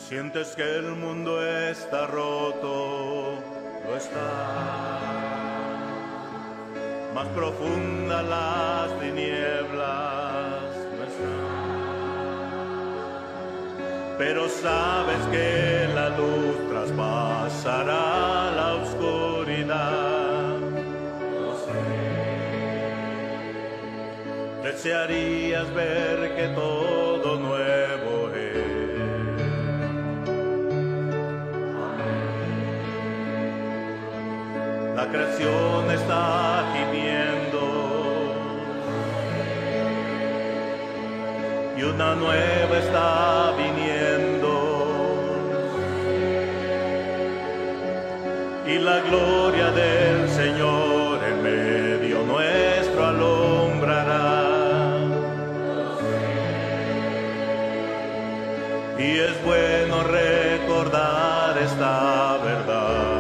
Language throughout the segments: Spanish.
Sientes que el mundo está roto, lo está. Más profunda las tinieblas no están. Pero sabes que la luz traspasará la oscuridad. Lo sé. Desearías ver que todo nuevo es. La creación está gimiendo y una nueva está viniendo, y la gloria del Señor en medio nuestro alumbrará. Y es bueno recordar esta verdad.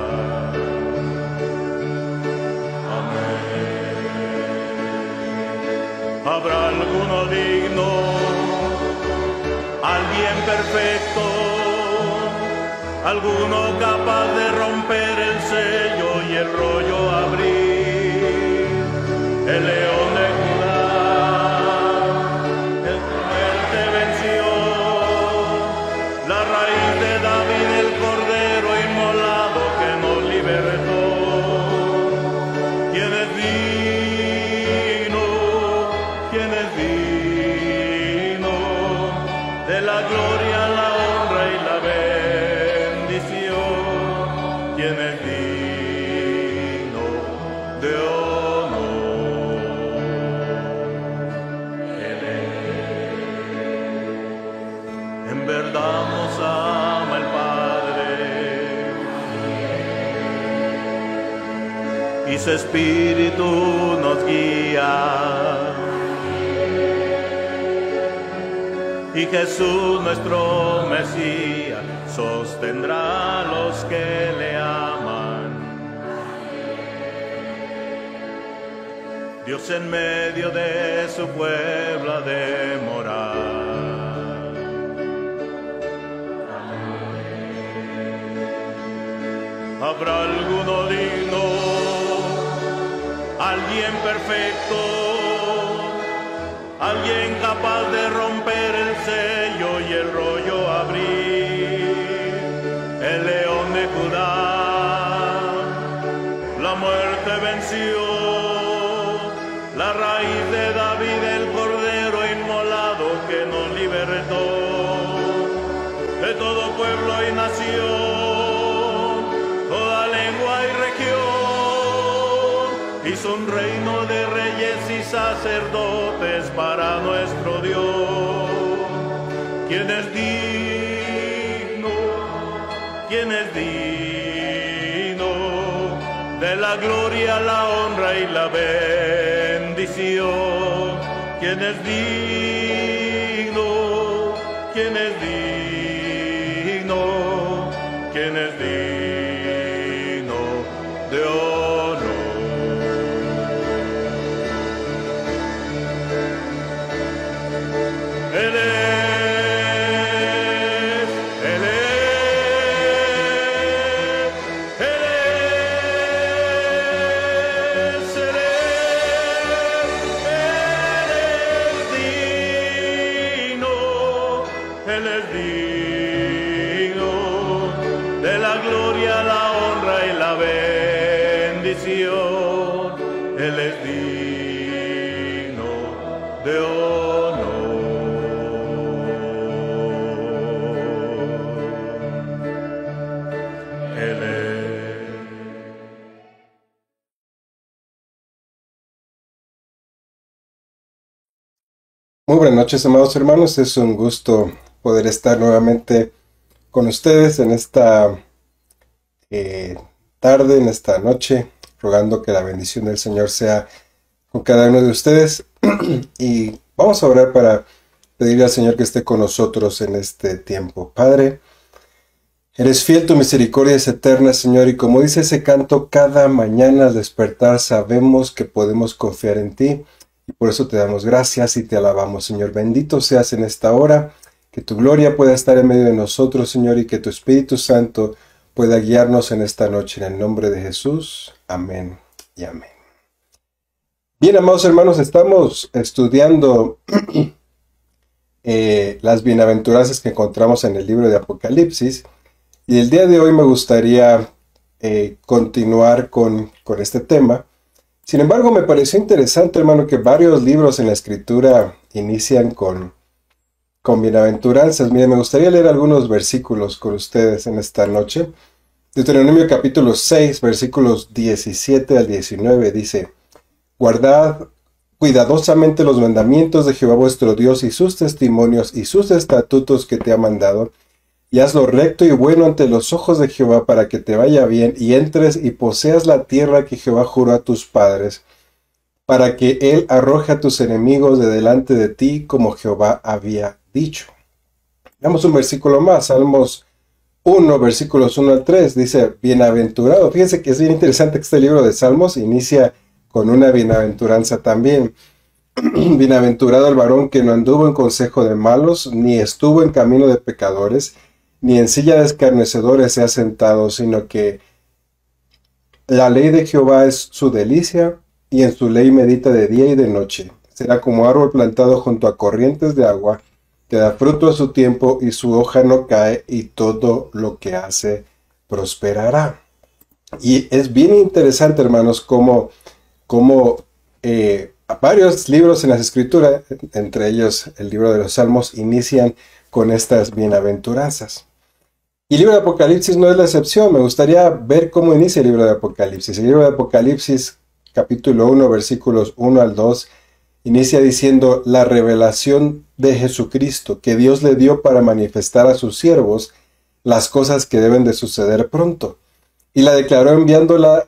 Habrá alguno digno, alguien perfecto, alguno capaz de romper el sello y el rollo abrir. El león de Judá, el que te venció, la raíz de David, el cordero inmolado que nos libertó. ¿Quién es digno? ¿Quién es digno de la gloria, la honra y la bendición? ¿Quién es digno de honor? Él es. En verdad nos ama el Padre y su Espíritu nos guía. Y Jesús nuestro Mesías sostendrá a los que le aman. Dios en medio de su pueblo ha de morar. Habrá alguno digno, alguien perfecto, alguien capaz de romper el sello y el rollo abrir. El león de Judá, la muerte venció, la raíz de David, el cordero inmolado que nos libertó. De todo pueblo y nación, toda lengua y región, hizo un reino de reyes y sacerdotes para nuestro Dios. ¿Quién es digno? ¿Quién es digno de la gloria, la honra y la bendición? ¿Quién es digno? ¿Quién es digno? ¿Quién es digno de honor? Él es, Él es, Él es, Él es digno de la gloria, la honra y la bendición. Él es digno de honor. Él es. Muy buenas noches, amados hermanos. Es un gusto poder estar nuevamente con ustedes en esta tarde, en esta noche, rogando que la bendición del Señor sea con cada uno de ustedes. Y vamos a orar para pedirle al Señor que esté con nosotros en este tiempo. Padre, eres fiel, tu misericordia es eterna, Señor, y como dice ese canto, cada mañana al despertar sabemos que podemos confiar en ti, y por eso te damos gracias y te alabamos, Señor. Bendito seas en esta hora, que Que tu gloria pueda estar en medio de nosotros, Señor, y que tu Espíritu Santo pueda guiarnos en esta noche. En el nombre de Jesús. Amén y amén. Bien, amados hermanos, estamos estudiando las bienaventuranzas que encontramos en el libro de Apocalipsis. Y el día de hoy me gustaría continuar con este tema. Sin embargo, me pareció interesante, hermano, que varios libros en la Escritura inician con bienaventuranzas. Mire, me gustaría leer algunos versículos con ustedes en esta noche. Deuteronomio capítulo 6, versículos 17 al 19 dice: Guardad cuidadosamente los mandamientos de Jehová vuestro Dios y sus testimonios y sus estatutos que te ha mandado, y haz lo recto y bueno ante los ojos de Jehová para que te vaya bien y entres y poseas la tierra que Jehová juró a tus padres, para que él arroje a tus enemigos de delante de ti como Jehová había dicho. Veamos un versículo más, Salmos 1, versículos 1 al 3, dice: Bienaventurado. Fíjense que es bien interesante que este libro de Salmos inicia con una bienaventuranza también. Bienaventurado el varón que no anduvo en consejo de malos, ni estuvo en camino de pecadores, ni en silla de escarnecedores se ha sentado, sino que la ley de Jehová es su delicia, y en su ley medita de día y de noche. Será como árbol plantado junto a corrientes de agua, que da fruto a su tiempo, y su hoja no cae, y todo lo que hace prosperará. Y es bien interesante, hermanos, como varios libros en las Escrituras, entre ellos el libro de los Salmos, inician con estas bienaventuranzas. Y el libro de Apocalipsis no es la excepción. Me gustaría ver cómo inicia el libro de Apocalipsis. El libro de Apocalipsis, capítulo 1, versículos 1 al 2, inicia diciendo: la revelación de Jesucristo que Dios le dio para manifestar a sus siervos las cosas que deben de suceder pronto. Y la declaró enviándola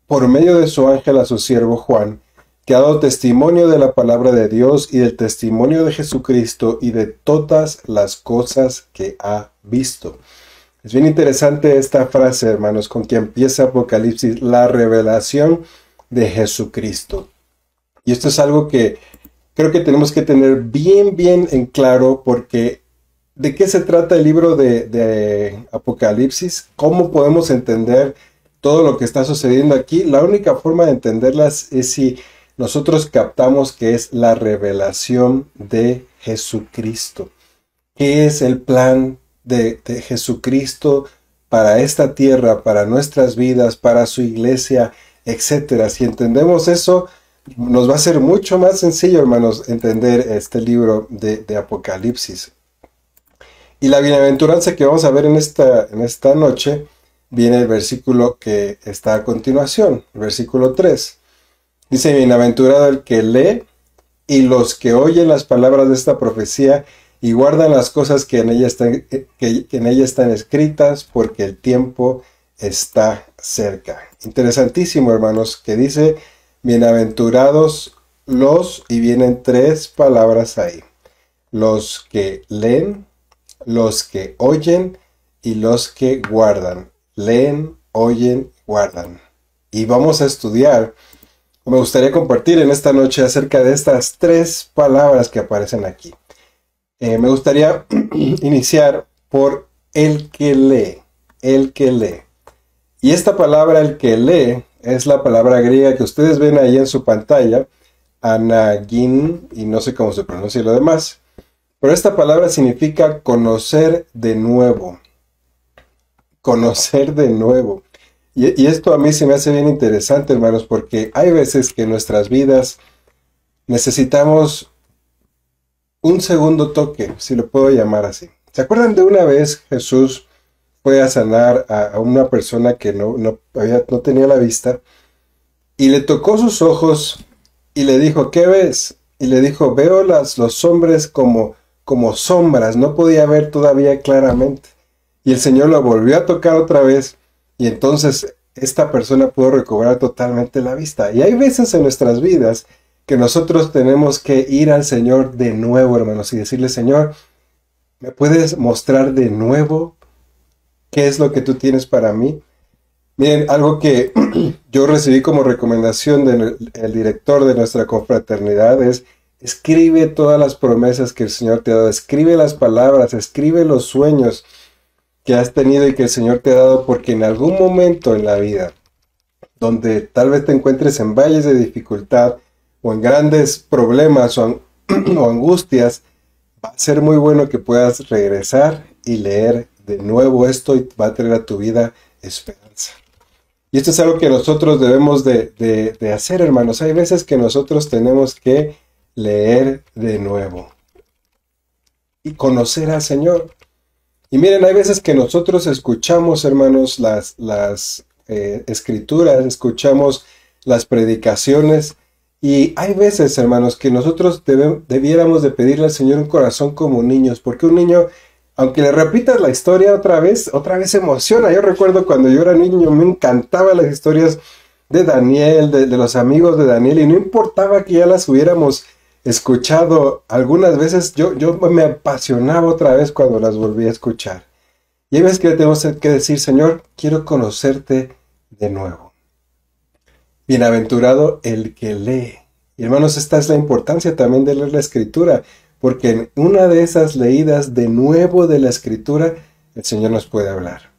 por medio de su ángel a su siervo Juan, que ha dado testimonio de la palabra de Dios y del testimonio de Jesucristo y de todas las cosas que ha visto. Es bien interesante esta frase, hermanos, con que empieza Apocalipsis: la revelación de Jesucristo. Y esto es algo que creo que tenemos que tener bien en claro, porque ¿de qué se trata el libro de Apocalipsis? ¿Cómo podemos entender todo lo que está sucediendo aquí? La única forma de entenderlas es si nosotros captamos que es la revelación de Jesucristo. ¿Qué es el plan de Jesucristo para esta tierra, para nuestras vidas, para su iglesia, etcétera? Si entendemos eso, nos va a ser mucho más sencillo, hermanos, entender este libro de Apocalipsis. Y la bienaventuranza que vamos a ver en esta noche viene el versículo que está a continuación, el versículo 3. Dice: bienaventurado el que lee y los que oyen las palabras de esta profecía y guardan las cosas que en ella están escritas, porque el tiempo está cerca. Interesantísimo, hermanos, que dice bienaventurados los, y vienen tres palabras ahí: los que leen, los que oyen y los que guardan. Leen, oyen, guardan. Y vamos a estudiar, me gustaría compartir en esta noche acerca de estas tres palabras que aparecen aquí. Me gustaría iniciar por el que lee, el que lee. Y esta palabra, el que lee, es la palabra griega que ustedes ven ahí en su pantalla, anagin, y no sé cómo se pronuncia lo demás. Pero esta palabra significa conocer de nuevo. Conocer de nuevo. Y esto a mí se me hace bien interesante, hermanos, porque hay veces que en nuestras vidas necesitamos un segundo toque, si lo puedo llamar así. ¿Se acuerdan de una vez Jesús fue a sanar a una persona que no tenía la vista, y le tocó sus ojos y le dijo: ¿qué ves? Y le dijo: veo los hombres como sombras, no podía ver todavía claramente. Y el Señor lo volvió a tocar otra vez, y entonces esta persona pudo recobrar totalmente la vista. Y hay veces en nuestras vidas que nosotros tenemos que ir al Señor de nuevo, hermanos, y decirle: Señor, ¿me puedes mostrar de nuevo qué es lo que tú tienes para mí? Miren, algo que yo recibí como recomendación del director de nuestra confraternidad es Escribe todas las promesas que el Señor te ha dado. Escribe las palabras, escribe los sueños que has tenido y que el Señor te ha dado, porque en algún momento en la vida, donde tal vez te encuentres en valles de dificultad o en grandes problemas o angustias, va a ser muy bueno que puedas regresar y leer de nuevo esto, y va a traer a tu vida esperanza. Y esto es algo que nosotros debemos de hacer, hermanos. Hay veces que nosotros tenemos que leer de nuevo y conocer al Señor. Y miren, hay veces que nosotros escuchamos, hermanos, las escrituras, escuchamos las predicaciones, y hay veces, hermanos, que nosotros debiéramos de pedirle al Señor un corazón como niños, porque un niño, aunque le repitas la historia otra vez se emociona. Yo recuerdo cuando yo era niño, me encantaban las historias de Daniel, de los amigos de Daniel, y no importaba que ya las hubiéramos escuchado algunas veces, yo me apasionaba otra vez cuando las volví a escuchar. Y hay veces que tenemos que decir: Señor, quiero conocerte de nuevo. Bienaventurado el que lee. Y hermanos, esta es la importancia también de leer la Escritura, porque en una de esas leídas de nuevo de la Escritura, el Señor nos puede hablar.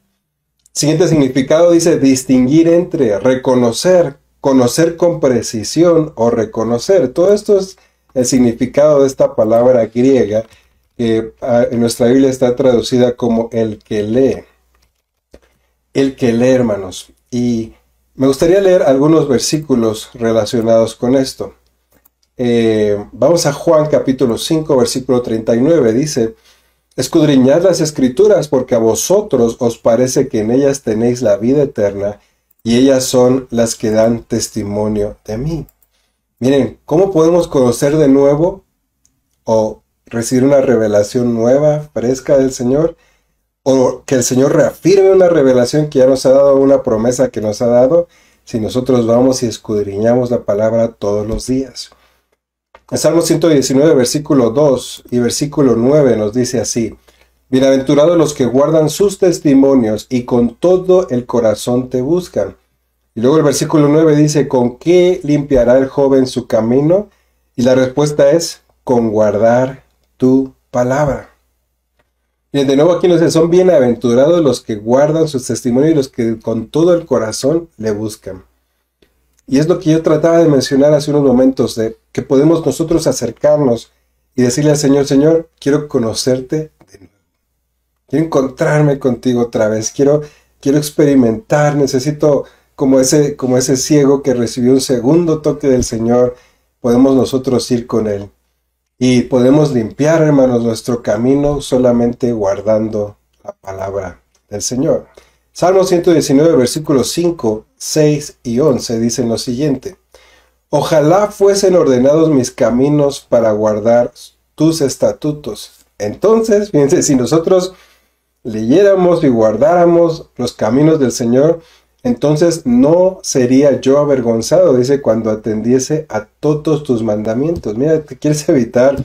Siguiente significado dice: distinguir entre, reconocer, conocer con precisión o reconocer. Todo esto es el significado de esta palabra griega, que en nuestra Biblia está traducida como el que lee. El que lee, hermanos. Y me gustaría leer algunos versículos relacionados con esto. Vamos a Juan capítulo 5, versículo 39. Dice: escudriñad las Escrituras, porque a vosotros os parece que en ellas tenéis la vida eterna, y ellas son las que dan testimonio de mí. Miren, ¿cómo podemos conocer de nuevo o recibir una revelación nueva, fresca del Señor? O que el Señor reafirme una revelación que ya nos ha dado, una promesa que nos ha dado, si nosotros vamos y escudriñamos la palabra todos los días. En Salmo 119, versículo 2 y versículo 9 nos dice así: bienaventurados los que guardan sus testimonios y con todo el corazón te buscan. Y luego el versículo 9 dice: ¿con qué limpiará el joven su camino? Y la respuesta es: con guardar tu palabra. Y de nuevo aquí nos dice: son bienaventurados los que guardan sus testimonios y los que con todo el corazón le buscan. Y es lo que yo trataba de mencionar hace unos momentos, de que podemos nosotros acercarnos y decirle al Señor: Señor, quiero conocerte de nuevo. Quiero encontrarme contigo otra vez. Quiero experimentar. Necesito, como ese ciego que recibió un segundo toque del Señor, podemos nosotros ir con Él. Y podemos limpiar, hermanos, nuestro camino solamente guardando la palabra del Señor. Salmo 119, versículos 5, 6 y 11 dicen lo siguiente: ojalá fuesen ordenados mis caminos para guardar tus estatutos. Entonces, fíjense, si nosotros leyéramos y guardáramos los caminos del Señor, entonces no sería yo avergonzado, dice, cuando atendiese a todos tus mandamientos. Mira, te quieres evitar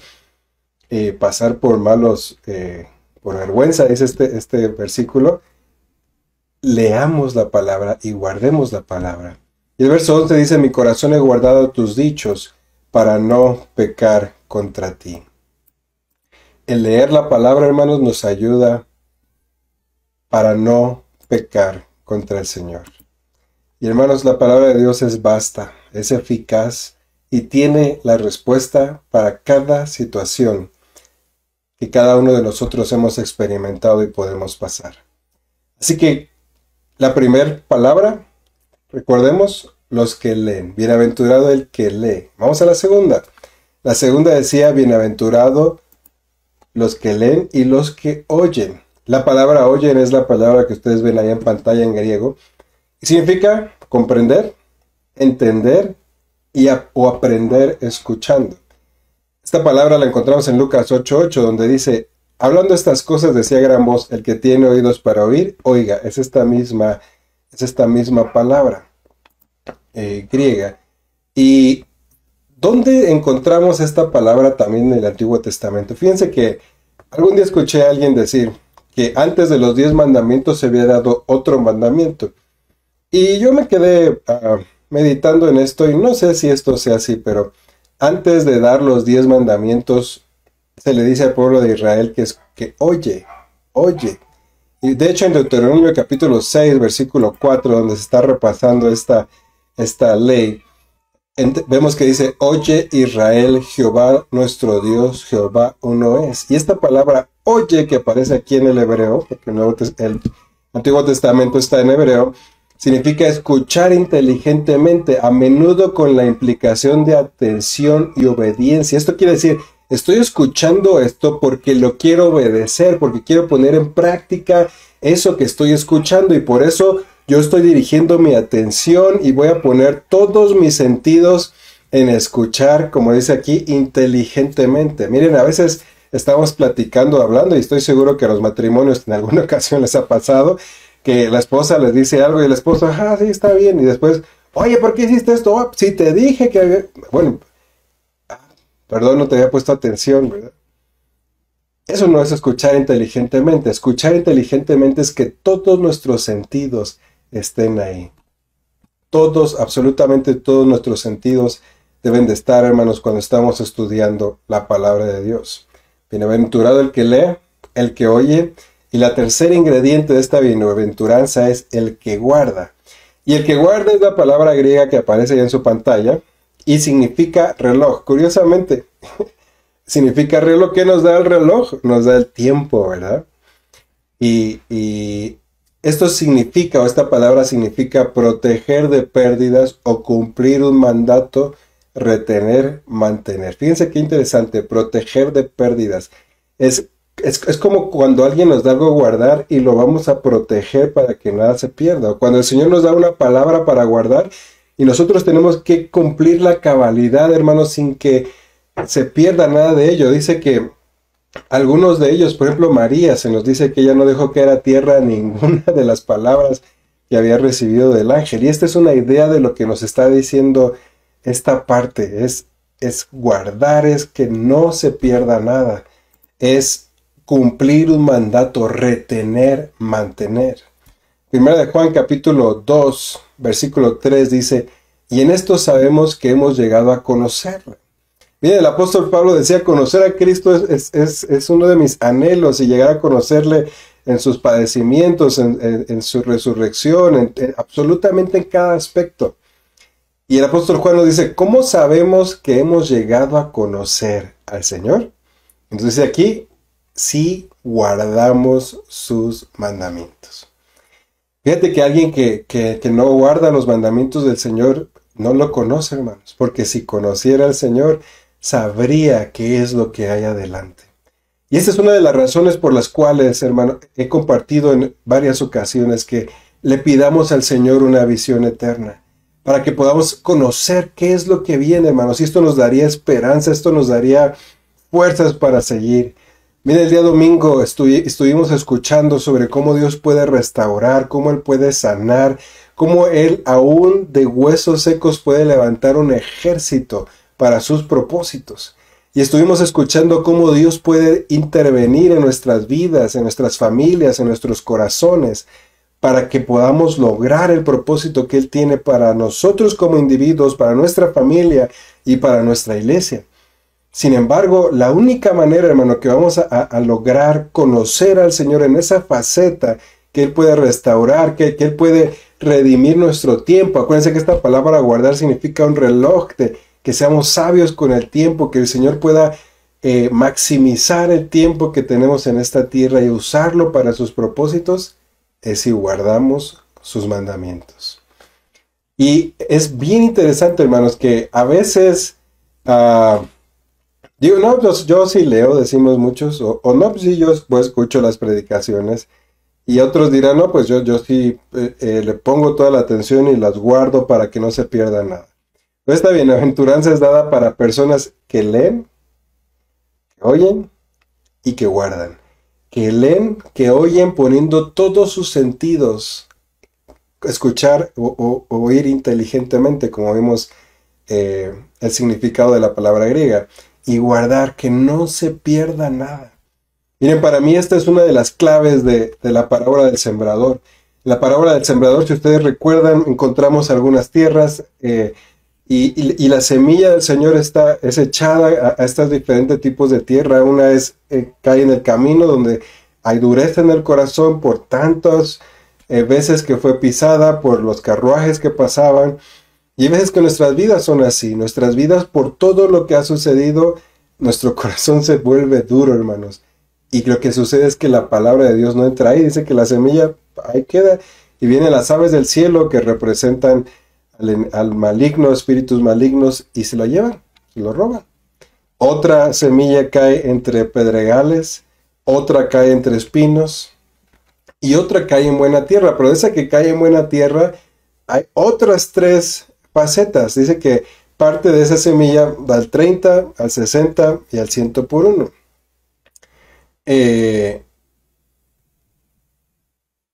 pasar por por vergüenza, dice este versículo. Leamos la palabra y guardemos la palabra. Y el verso 11 dice: mi corazón he guardado tus dichos para no pecar contra ti. El leer la palabra, hermanos, nos ayuda para no pecar contra el Señor. Y hermanos, la palabra de Dios es vasta, es eficaz y tiene la respuesta para cada situación que cada uno de nosotros hemos experimentado y podemos pasar. Así que la primera palabra, recordemos, los que leen. Bienaventurado el que lee. Vamos a la segunda. La segunda decía: bienaventurado los que leen y los que oyen. La palabra oyen es la palabra que ustedes ven ahí en pantalla en griego. Y significa comprender, entender o aprender escuchando. Esta palabra la encontramos en Lucas 8:8, donde dice: hablando estas cosas decía a gran voz, el que tiene oídos para oír, oiga. Es esta misma palabra griega. ¿Y dónde encontramos esta palabra también en el Antiguo Testamento? Fíjense que algún día escuché a alguien decir que antes de los 10 mandamientos se había dado otro mandamiento. Y yo me quedé meditando en esto, y no sé si esto sea así, pero antes de dar los 10 mandamientos, se le dice al pueblo de Israel que oye, oye. Y de hecho en Deuteronomio capítulo 6, versículo 4, donde se está repasando esta ley, vemos que dice, oye Israel, Jehová nuestro Dios, Jehová uno es. Y esta palabra oye que aparece aquí en el hebreo, porque el Antiguo Testamento está en hebreo, significa escuchar inteligentemente, a menudo con la implicación de atención y obediencia. Esto quiere decir, estoy escuchando esto porque lo quiero obedecer, porque quiero poner en práctica eso que estoy escuchando, y por eso yo estoy dirigiendo mi atención y voy a poner todos mis sentidos en escuchar, como dice aquí, inteligentemente. Miren, a veces estamos platicando, hablando, y estoy seguro que a los matrimonios en alguna ocasión les ha pasado, que la esposa les dice algo y el esposo, sí, está bien, y después, oye, ¿por qué hiciste esto? Oh, sí, te dije que... Bueno, perdón, no te había puesto atención, ¿verdad? Eso no es escuchar inteligentemente. Escuchar inteligentemente es que todos nuestros sentidos estén ahí. Todos, absolutamente todos nuestros sentidos deben de estar, hermanos, cuando estamos estudiando la palabra de Dios. Bienaventurado el que lee, el que oye, y la tercera ingrediente de esta bienaventuranza es el que guarda. Y el que guarda es la palabra griega que aparece ahí en su pantalla y significa reloj. Curiosamente, significa reloj. ¿Qué nos da el reloj? Nos da el tiempo, ¿verdad? Y esto significa, o esta palabra significa proteger de pérdidas o cumplir un mandato, retener, mantener. Fíjense qué interesante, proteger de pérdidas. Es como cuando alguien nos da algo a guardar y lo vamos a proteger para que nada se pierda. O cuando el Señor nos da una palabra para guardar y nosotros tenemos que cumplir la cabalidad, hermanos, sin que se pierda nada de ello. Dice que algunos de ellos, por ejemplo María, se nos dice que ella no dejó caer a tierra ninguna de las palabras que había recibido del ángel. Y esta es una idea de lo que nos está diciendo esta parte. Es guardar, es que no se pierda nada. Es cumplir un mandato, retener, mantener. Primera de Juan capítulo 2, versículo 3 dice, y en esto sabemos que hemos llegado a conocerle. Miren, el apóstol Pablo decía, conocer a Cristo es uno de mis anhelos, y llegar a conocerle en sus padecimientos, en su resurrección, absolutamente en cada aspecto. Y el apóstol Juan nos dice, ¿cómo sabemos que hemos llegado a conocer al Señor? Entonces aquí, sí guardamos sus mandamientos. Fíjate que alguien que no guarda los mandamientos del Señor no lo conoce, hermanos, porque si conociera al Señor, sabría qué es lo que hay adelante. Y esta es una de las razones por las cuales, hermano, he compartido en varias ocasiones que le pidamos al Señor una visión eterna, para que podamos conocer qué es lo que viene, hermanos. Y esto nos daría esperanza, esto nos daría fuerzas para seguir. Mira, el día domingo estuvimos escuchando sobre cómo Dios puede restaurar, cómo Él puede sanar, cómo Él aún de huesos secos puede levantar un ejército para sus propósitos. Y estuvimos escuchando cómo Dios puede intervenir en nuestras vidas, en nuestras familias, en nuestros corazones, para que podamos lograr el propósito que Él tiene para nosotros como individuos, para nuestra familia y para nuestra iglesia. Sin embargo, la única manera, hermano, que vamos a lograr conocer al Señor en esa faceta que Él puede restaurar, que Él puede redimir nuestro tiempo. Acuérdense que esta palabra guardar significa un reloj, que seamos sabios con el tiempo, que el Señor pueda maximizar el tiempo que tenemos en esta tierra y usarlo para sus propósitos, es si guardamos sus mandamientos. Y es bien interesante, hermanos, que a veces... digo, no, yo sí leo, decimos muchos, o no, pues sí, yo pues escucho las predicaciones, y otros dirán, no, pues yo sí le pongo toda la atención y las guardo para que no se pierda nada. Pero esta bienaventuranza es dada para personas que leen, que oyen y que guardan. Que leen, que oyen poniendo todos sus sentidos, escuchar o oír inteligentemente, como vimos el significado de la palabra griega. Y guardar, que no se pierda nada. Miren, para mí esta es una de las claves de la parábola del sembrador. La parábola del sembrador, si ustedes recuerdan, encontramos algunas tierras, Y la semilla del Señor es echada a estos diferentes tipos de tierra. Una cae en el camino donde hay dureza en el corazón por tantas veces que fue pisada, por los carruajes que pasaban. Y hay veces que nuestras vidas son así. Nuestras vidas, por todo lo que ha sucedido, nuestro corazón se vuelve duro, hermanos. Y lo que sucede es que la palabra de Dios no entra ahí. Dice que la semilla ahí queda. Y vienen las aves del cielo que representan al maligno, espíritus malignos, y se lo llevan, se lo roban. Otra semilla cae entre pedregales, otra cae entre espinos, y otra cae en buena tierra. Pero de esa que cae en buena tierra, hay otras 3 facetas. Dice que parte de esa semilla da al 30, al 60 y al 100 por 1.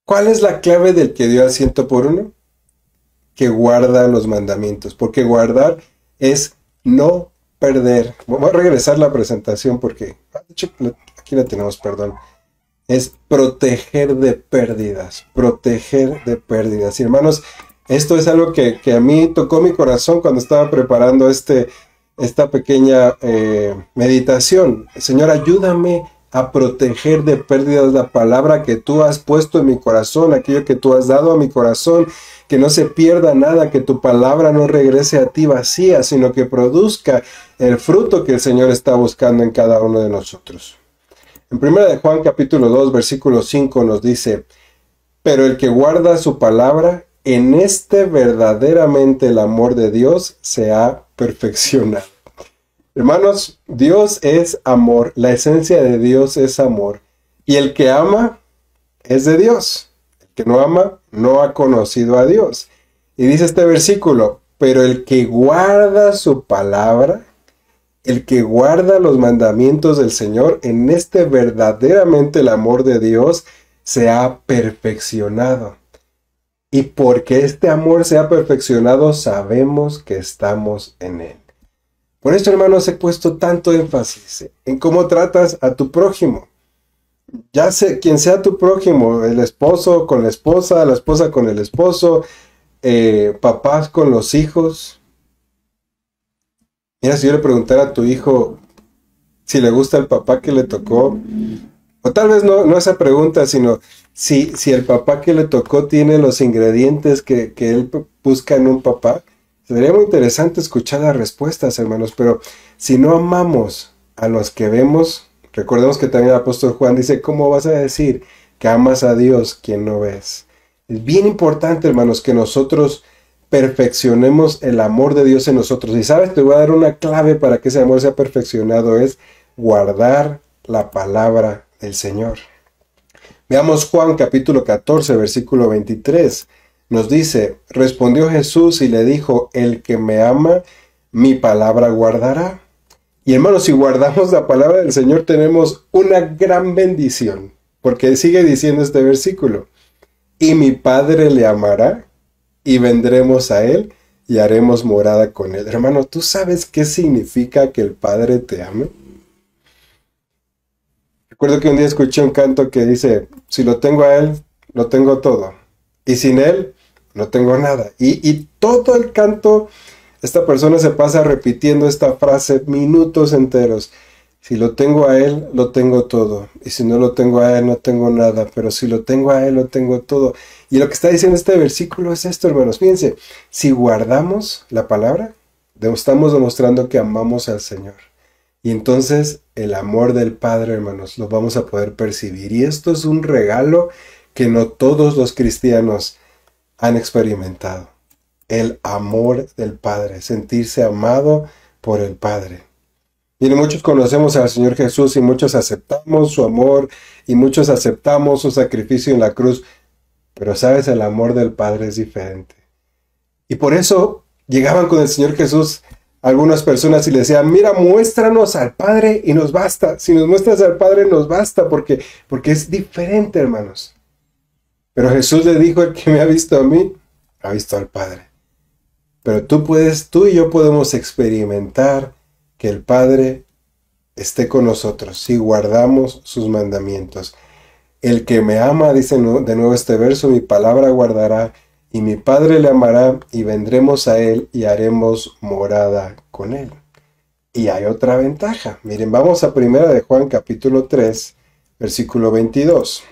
¿Cuál es la clave del que dio al 100 por 1? Que guarda los mandamientos, porque guardar es no perder. Voy a regresar la presentación porque, de hecho, aquí la tenemos, perdón. Es proteger de pérdidas, proteger de pérdidas. Y hermanos, esto es algo que a mí tocó mi corazón cuando estaba preparando esta pequeña meditación. Señor, ayúdame a proteger de pérdidas la palabra que tú has puesto en mi corazón, aquello que tú has dado a mi corazón, que no se pierda nada, que tu palabra no regrese a ti vacía, sino que produzca el fruto que el Señor está buscando en cada uno de nosotros. En 1 de Juan capítulo 2, versículo 5 nos dice: pero el que guarda su palabra, en este verdaderamente el amor de Dios se ha perfeccionado. Hermanos, Dios es amor, la esencia de Dios es amor, y el que ama es de Dios. El que no ama no ha conocido a Dios. Y dice este versículo: pero el que guarda su palabra, el que guarda los mandamientos del Señor, en este verdaderamente el amor de Dios se ha perfeccionado. Y porque este amor se ha perfeccionado, sabemos que estamos en él. Por esto, hermanos, he puesto tanto énfasis en cómo tratas a tu prójimo. Ya sé, quien sea tu prójimo, el esposo con la esposa con el esposo, papás con los hijos. Mira, si yo le preguntara a tu hijo si le gusta el papá que le tocó, o tal vez no esa pregunta, sino si el papá que le tocó tiene los ingredientes que él busca en un papá. Sería muy interesante escuchar las respuestas, hermanos, pero si no amamos a los que vemos, recordemos que también el apóstol Juan dice: ¿cómo vas a decir que amas a Dios quien no ves? Es bien importante, hermanos, que nosotros perfeccionemos el amor de Dios en nosotros. Y sabes, te voy a dar una clave para que ese amor sea perfeccionado: es guardar la palabra del Señor. Veamos Juan capítulo 14, versículo 23. Nos dice: respondió Jesús y le dijo: el que me ama, mi palabra guardará. Y hermanos, si guardamos la palabra del Señor, tenemos una gran bendición, porque sigue diciendo este versículo: y mi Padre le amará, y vendremos a él, y haremos morada con él. Hermano, ¿tú sabes qué significa que el Padre te ame? Recuerdo que un día escuché un canto que dice: si lo tengo a él, lo tengo todo, y sin él, no tengo nada. Y todo el canto, esta persona se pasa repitiendo esta frase minutos enteros: si lo tengo a él, lo tengo todo, y si no lo tengo a él, no tengo nada, pero si lo tengo a él, lo tengo todo. Y lo que está diciendo este versículo es esto, hermanos. Fíjense, si guardamos la palabra, estamos demostrando que amamos al Señor. Y entonces el amor del Padre, hermanos, lo vamos a poder percibir. Y esto es un regalo que no todos los cristianos han experimentado. El amor del Padre, sentirse amado por el Padre. Miren, muchos conocemos al Señor Jesús y muchos aceptamos su amor y muchos aceptamos su sacrificio en la cruz. Pero sabes, el amor del Padre es diferente. Y por eso llegaban con el Señor Jesús algunas personas y le decían: mira, muéstranos al Padre y nos basta. Si nos muestras al Padre nos basta, porque es diferente, hermanos. Pero Jesús le dijo: el que me ha visto a mí, ha visto al Padre. Pero tú y yo podemos experimentar que el Padre esté con nosotros si guardamos sus mandamientos. El que me ama, dice de nuevo este verso, mi palabra guardará, y mi Padre le amará, y vendremos a él y haremos morada con él. Y hay otra ventaja. Miren, vamos a 1 de Juan capítulo 3, versículo 22.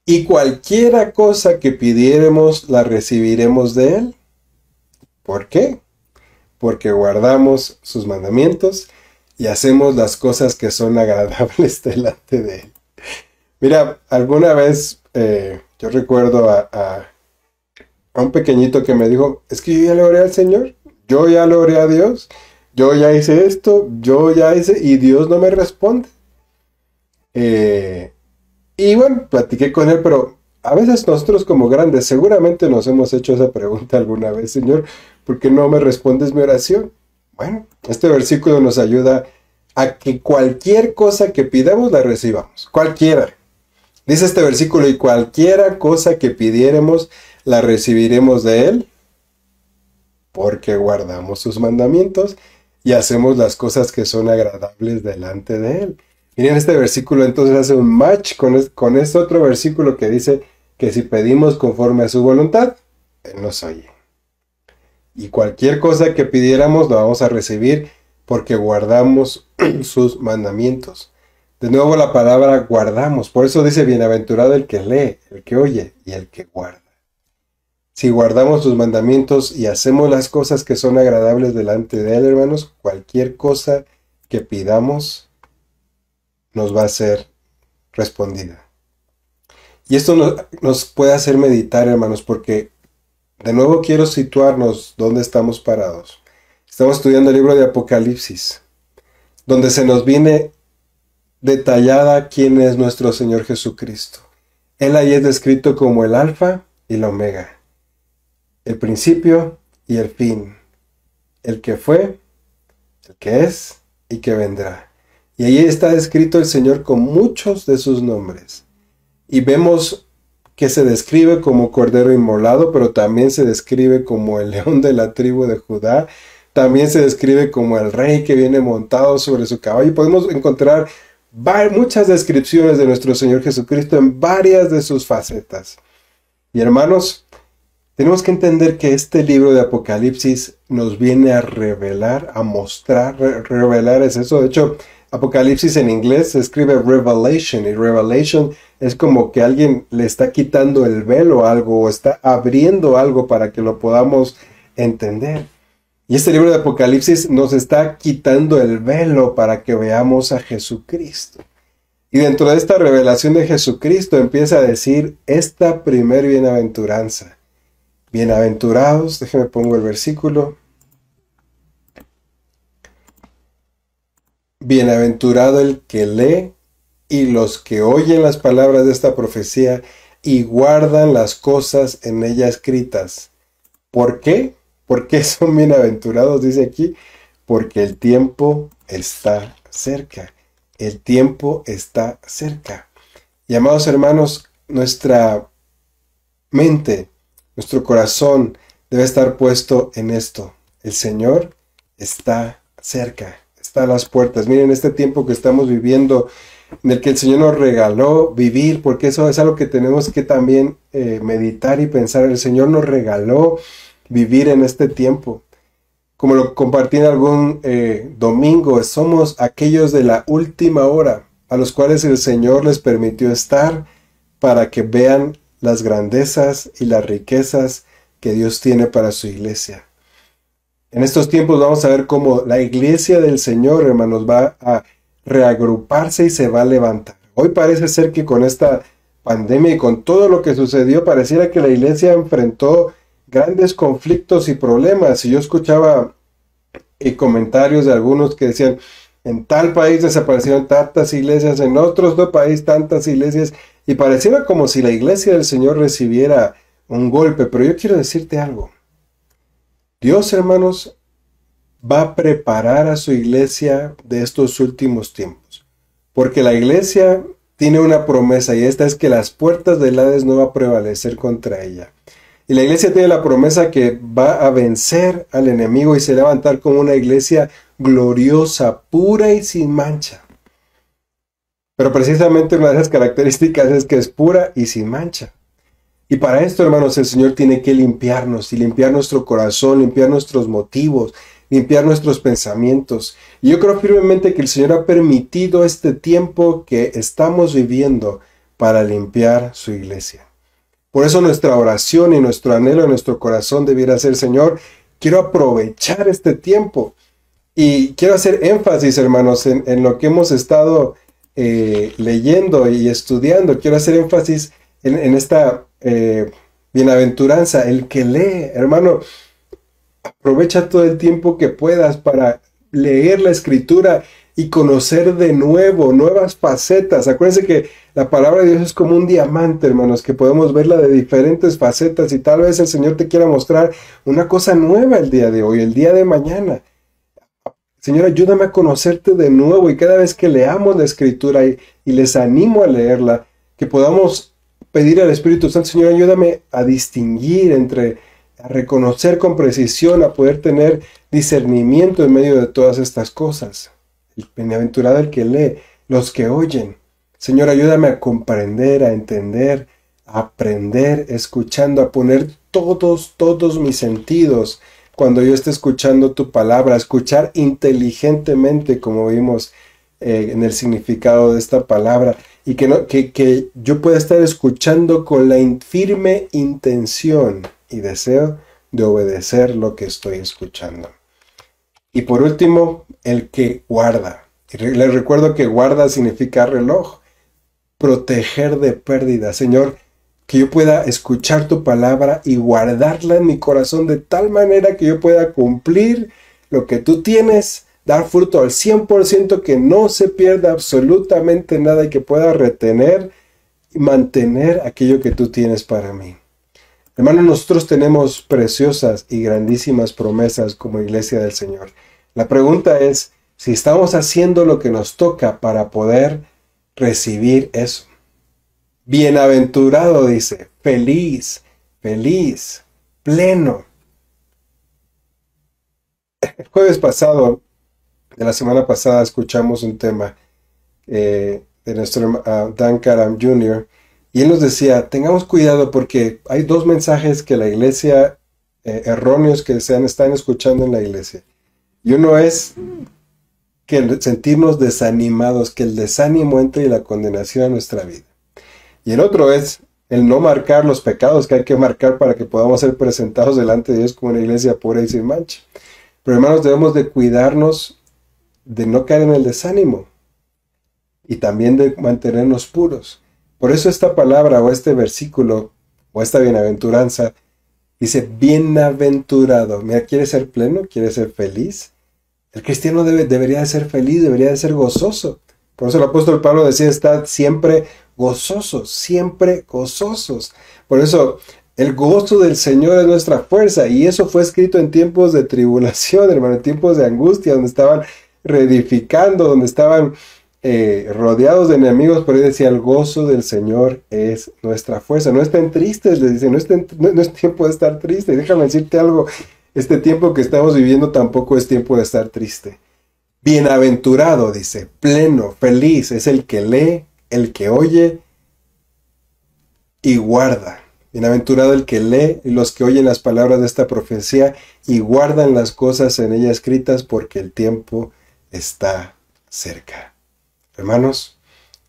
Y cualquiera cosa que pidiéremos, la recibiremos de él. ¿Por qué? Porque guardamos sus mandamientos y hacemos las cosas que son agradables delante de él. Mira, alguna vez yo recuerdo a un pequeñito que me dijo, es que yo ya le oré al Señor, yo ya le oré a Dios, yo ya hice esto, yo ya hice, y Dios no me responde. Y bueno, platiqué con él, pero a veces nosotros como grandes seguramente nos hemos hecho esa pregunta alguna vez, Señor, ¿por qué no me respondes mi oración? Bueno, este versículo nos ayuda a que cualquier cosa que pidamos la recibamos, cualquiera. Dice este versículo, y cualquiera cosa que pidiéremos la recibiremos de él, porque guardamos sus mandamientos y hacemos las cosas que son agradables delante de él. Miren, este versículo entonces hace un match con este otro versículo que dice que si pedimos conforme a su voluntad, él nos oye. Y cualquier cosa que pidiéramos la vamos a recibir porque guardamos sus mandamientos. De nuevo la palabra guardamos, por eso dice bienaventurado el que lee, el que oye y el que guarda. Si guardamos sus mandamientos y hacemos las cosas que son agradables delante de él, hermanos, cualquier cosa que pidamos nos va a ser respondida. Y esto nos puede hacer meditar, hermanos, porque de nuevo quiero situarnos donde estamos parados. Estamos estudiando el libro de Apocalipsis, donde se nos viene detallada quién es nuestro Señor Jesucristo. Él ahí es descrito como el Alfa y el Omega, el principio y el fin, el que fue, el que es y que vendrá. Y ahí está descrito el Señor con muchos de sus nombres. Y vemos que se describe como Cordero Inmolado, pero también se describe como el León de la tribu de Judá. También se describe como el Rey que viene montado sobre su caballo. Y podemos encontrar muchas descripciones de nuestro Señor Jesucristo en varias de sus facetas. Y hermanos, tenemos que entender que este libro de Apocalipsis nos viene a revelar, a mostrar. Revelar es eso. De hecho, Apocalipsis en inglés se escribe Revelation, y Revelation es como que alguien le está quitando el velo a algo o está abriendo algo para que lo podamos entender. Y este libro de Apocalipsis nos está quitando el velo para que veamos a Jesucristo. Y dentro de esta revelación de Jesucristo empieza a decir esta primer bienaventuranza. Bienaventurados, déjenme pongo el versículo. Bienaventurado el que lee y los que oyen las palabras de esta profecía y guardan las cosas en ella escritas. ¿Por qué? ¿Por qué son bienaventurados? Dice aquí, porque el tiempo está cerca. El tiempo está cerca. Y amados hermanos, nuestra mente, nuestro corazón debe estar puesto en esto. El Señor está cerca, está a las puertas. Miren este tiempo que estamos viviendo, en el que el Señor nos regaló vivir, porque eso es algo que tenemos que también meditar y pensar. El Señor nos regaló vivir en este tiempo. Como lo compartí en algún domingo, somos aquellos de la última hora, a los cuales el Señor les permitió estar para que vean las grandezas y las riquezas que Dios tiene para su iglesia. En estos tiempos vamos a ver cómo la iglesia del Señor, hermanos, va a reagruparse y se va a levantar. Hoy parece ser que con esta pandemia y con todo lo que sucedió, pareciera que la iglesia enfrentó grandes conflictos y problemas. Y yo escuchaba comentarios de algunos que decían, en tal país desaparecieron tantas iglesias, en otros países tantas iglesias, y pareciera como si la iglesia del Señor recibiera un golpe. Pero yo quiero decirte algo. Dios, hermanos, va a preparar a su iglesia de estos últimos tiempos, porque la iglesia tiene una promesa, y esta es que las puertas del Hades no va a prevalecer contra ella. Y la iglesia tiene la promesa que va a vencer al enemigo y se va a levantar como una iglesia gloriosa, pura y sin mancha. Pero precisamente una de esas características es que es pura y sin mancha. Y para esto, hermanos, el Señor tiene que limpiarnos y limpiar nuestro corazón, limpiar nuestros motivos, limpiar nuestros pensamientos. Y yo creo firmemente que el Señor ha permitido este tiempo que estamos viviendo para limpiar su iglesia. Por eso nuestra oración y nuestro anhelo en nuestro corazón debiera ser: Señor, quiero aprovechar este tiempo. Y quiero hacer énfasis, hermanos, en lo que hemos estado leyendo y estudiando. Quiero hacer énfasis en esta bienaventuranza, el que lee. Hermano, aprovecha todo el tiempo que puedas para leer la Escritura y conocer de nuevo nuevas facetas. Acuérdense que la palabra de Dios es como un diamante, hermanos, que podemos verla de diferentes facetas, y tal vez el Señor te quiera mostrar una cosa nueva el día de hoy, el día de mañana. Señor, ayúdame a conocerte de nuevo, y cada vez que leamos la Escritura y les animo a leerla, que podamos pedir al Espíritu Santo: Señor, ayúdame a distinguir a reconocer con precisión, a poder tener discernimiento en medio de todas estas cosas. Bienaventurado el que lee, los que oyen. Señor, ayúdame a comprender, a entender, a aprender, escuchando, a poner todos mis sentidos cuando yo esté escuchando tu palabra, escuchar inteligentemente, como vimos en el significado de esta palabra, y que yo pueda estar escuchando con la firme intención y deseo de obedecer lo que estoy escuchando. Y por último, el que guarda. Les recuerdo que guarda significa reloj, proteger de pérdida. Señor, que yo pueda escuchar tu palabra y guardarla en mi corazón de tal manera que yo pueda cumplir lo que tú tienes, dar fruto al 100%, que no se pierda absolutamente nada, y que pueda retener y mantener aquello que tú tienes para mí. Hermanos, nosotros tenemos preciosas y grandísimas promesas como iglesia del Señor. La pregunta es si estamos haciendo lo que nos toca para poder recibir eso. Bienaventurado, dice, feliz, pleno. El jueves pasado, de la semana pasada, escuchamos un tema de nuestro Dan Karam Jr., y él nos decía: tengamos cuidado porque hay dos mensajes que la iglesia, erróneos, que están escuchando en la iglesia. Y uno es que sentirnos desanimados, que el desánimo entre y la condenación a nuestra vida. Y el otro es el no marcar los pecados que hay que marcar para que podamos ser presentados delante de Dios como una iglesia pura y sin mancha. Pero, hermanos, debemos de cuidarnos de no caer en el desánimo y también de mantenernos puros. Por eso esta palabra o este versículo o esta bienaventuranza dice bienaventurado. Mira, ¿quieres ser pleno? ¿Quieres ser feliz? El cristiano debería de ser feliz, debería de ser gozoso. Por eso el apóstol Pablo decía: estad siempre gozosos, siempre gozosos. Por eso el gozo del Señor es nuestra fuerza, y eso fue escrito en tiempos de tribulación, hermano, en tiempos de angustia, donde estaban reedificando, donde estaban rodeados de enemigos. Por ahí decía: el gozo del Señor es nuestra fuerza. No estén tristes, les dice, no es tiempo de estar triste. Déjame decirte algo: este tiempo que estamos viviendo tampoco es tiempo de estar triste. Bienaventurado, dice, pleno, feliz, es el que lee, el que oye y guarda. Bienaventurado el que lee y los que oyen las palabras de esta profecía y guardan las cosas en ella escritas, porque el tiempo está cerca. Hermanos,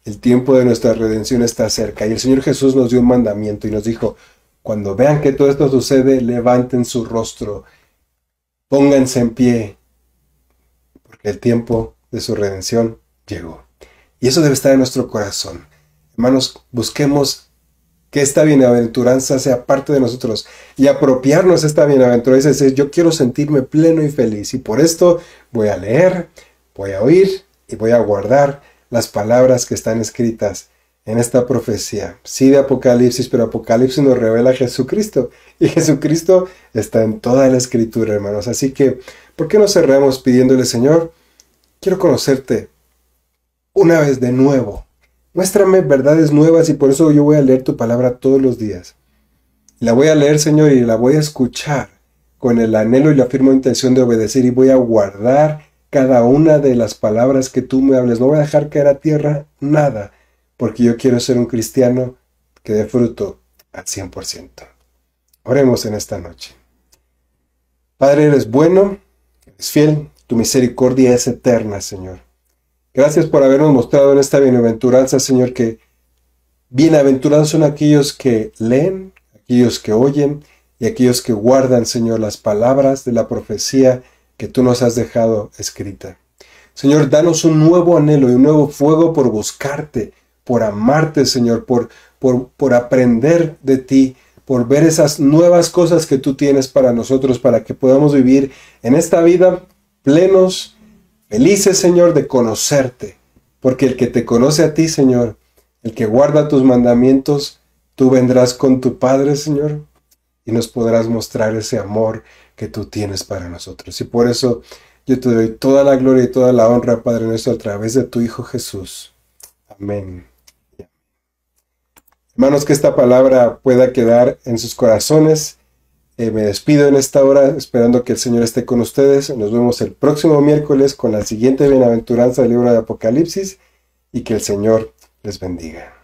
el tiempo de nuestra redención está cerca, y el Señor Jesús nos dio un mandamiento y nos dijo: cuando vean que todo esto sucede, levanten su rostro, pónganse en pie, porque el tiempo de su redención llegó. Y eso debe estar en nuestro corazón. Hermanos, busquemos que esta bienaventuranza sea parte de nosotros y apropiarnos esta bienaventuranza. Es decir, yo quiero sentirme pleno y feliz, y por esto voy a leer, voy a oír y voy a guardar las palabras que están escritas en esta profecía. Sí, de Apocalipsis, pero Apocalipsis nos revela a Jesucristo, y Jesucristo está en toda la Escritura, hermanos. Así que, ¿por qué no cerramos pidiéndole: Señor, quiero conocerte una vez de nuevo? Muéstrame verdades nuevas, y por eso yo voy a leer tu palabra todos los días. La voy a leer, Señor, y la voy a escuchar con el anhelo y la firme intención de obedecer, y voy a guardar cada una de las palabras que tú me hables. No voy a dejar caer a tierra nada, porque yo quiero ser un cristiano que dé fruto al 100%. Oremos en esta noche. Padre, eres bueno, eres fiel, tu misericordia es eterna, Señor. Gracias por habernos mostrado en esta bienaventuranza, Señor, que bienaventurados son aquellos que leen, aquellos que oyen y aquellos que guardan, Señor, las palabras de la profecía que tú nos has dejado escrita. Señor, danos un nuevo anhelo y un nuevo fuego por buscarte, por amarte, Señor, por aprender de ti, por ver esas nuevas cosas que tú tienes para nosotros, para que podamos vivir en esta vida plenos, felices, Señor, de conocerte. Porque el que te conoce a ti, Señor, el que guarda tus mandamientos, tú vendrás con tu Padre, Señor, y nos podrás mostrar ese amor que tú tienes para nosotros. Y por eso yo te doy toda la gloria y toda la honra, Padre nuestro, a través de tu Hijo Jesús. Amén. Hermanos, que esta palabra pueda quedar en sus corazones. Me despido en esta hora, esperando que el Señor esté con ustedes. Nos vemos el próximo miércoles con la siguiente bienaventuranza del libro de Apocalipsis, y que el Señor les bendiga.